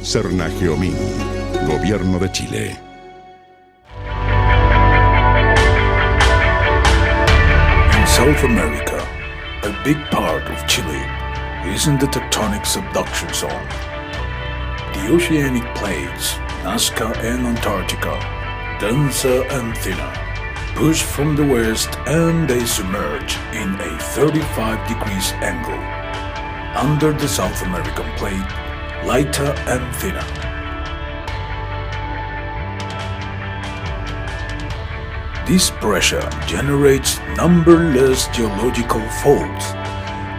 Cernageomin, Gobierno de Chile. In South America, a big part of Chile is in the tectonic subduction zone. The oceanic plates, Nazca and Antarctica, denser and thinner, push from the west and they submerge in a 35 degrees angle under the South American plate, lighter and thinner. This pressure generates numberless geological faults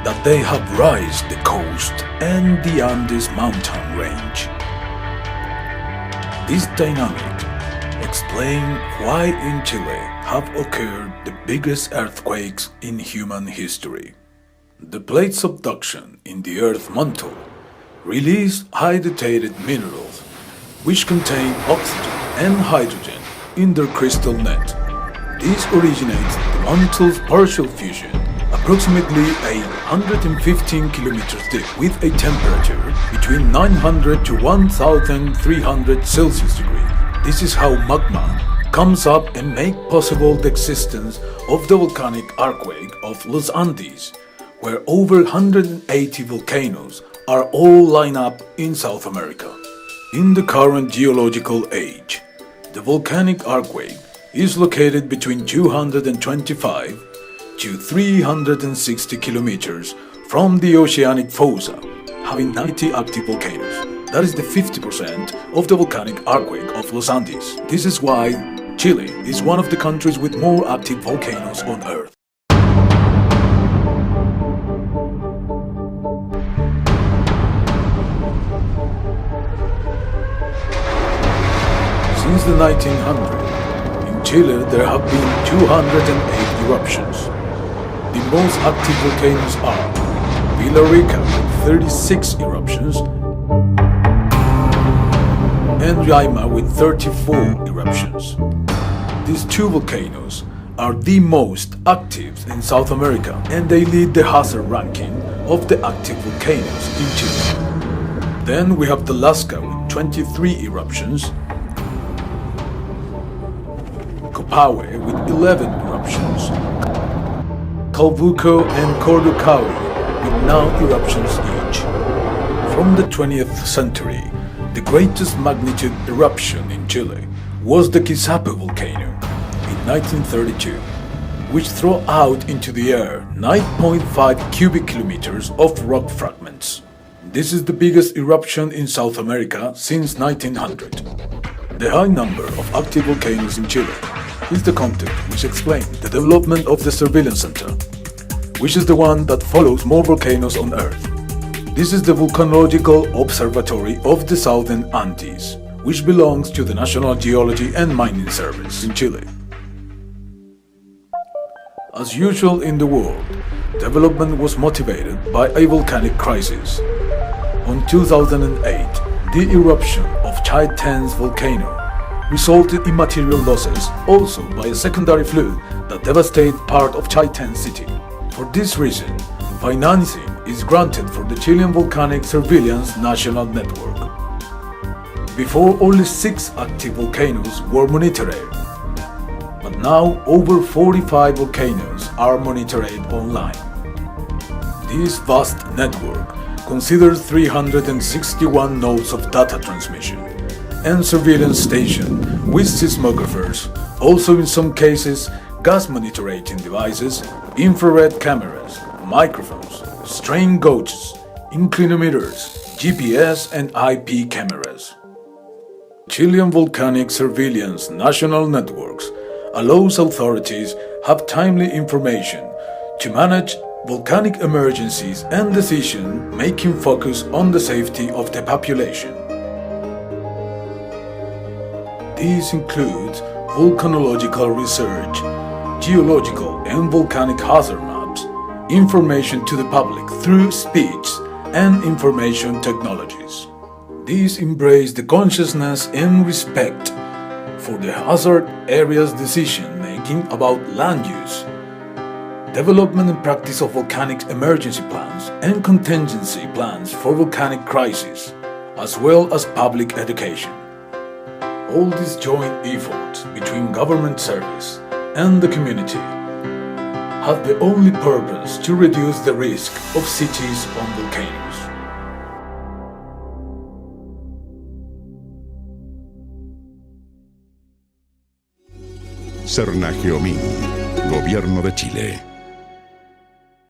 that they have raised the coast and the Andes mountain range. This dynamic explains why in Chile have occurred the biggest earthquakes in human history. The plate subduction in the Earth mantle release hydrated minerals which contain oxygen and hydrogen in their crystal net. This originates the mantle's partial fusion, approximately 115 kilometers deep, with a temperature between 900 to 1300 Celsius degrees. This is how magma comes up and makes possible the existence of the volcanic earthquake of Los Andes, where over 180 volcanoes are all lined up in South America. In the current geological age, the volcanic earthquake is located between 225 to 360 kilometers from the oceanic fossa, having 90 active volcanoes. That is the 50% of the volcanic earthquake of Los Andes. This is why Chile is one of the countries with more active volcanoes on Earth. Since the 1900s, in Chile there have been 208 eruptions. The most active volcanoes are Villarrica with 36 eruptions and Raima with 34 eruptions. These two volcanoes are the most active in South America and they lead the hazard ranking of the active volcanoes in Chile. Then we have the Lasca with 23 eruptions, Copahue with 11 eruptions, Calbuco and Corducahue with 9 eruptions each. From the 20th century, the greatest magnitude eruption in Chile was the Quizape volcano in 1932, which threw out into the air 9.5 cubic kilometers of rock fragments. This is the biggest eruption in South America since 1900. The high number of active volcanoes in Chile is the context which explains the development of the Surveillance Center, which is the one that follows more volcanoes on Earth. This is the Volcanological Observatory of the Southern Andes, which belongs to the National Geology and Mining Service in Chile. As usual in the world, development was motivated by a volcanic crisis. In 2008, the eruption of Chaiten's volcano resulted in material losses, also by a secondary flood that devastated part of Chaiten city. For this reason, financing is granted for the Chilean Volcanic Surveillance National Network. Before, only 6 active volcanoes were monitored, but now over 45 volcanoes are monitored online. This vast network considers 361 nodes of data transmission and surveillance stations with seismographers, also in some cases gas monitoring devices, infrared cameras, microphones, strain gauges, inclinometers, GPS and IP cameras. Chilean Volcanic Surveillance National Networks allows authorities have timely information to manage volcanic emergencies and decision-making focus on the safety of the population. These include volcanological research, geological and volcanic hazard maps, information to the public through speech and information technologies. These embrace the consciousness and respect for the hazard areas decision-making about land use, development and practice of volcanic emergency plans and contingency plans for volcanic crises, as well as public education. All these joint efforts between government service and the community have the only purpose to reduce the risk of cities on volcanoes. Serna Geomín, Gobierno de Chile.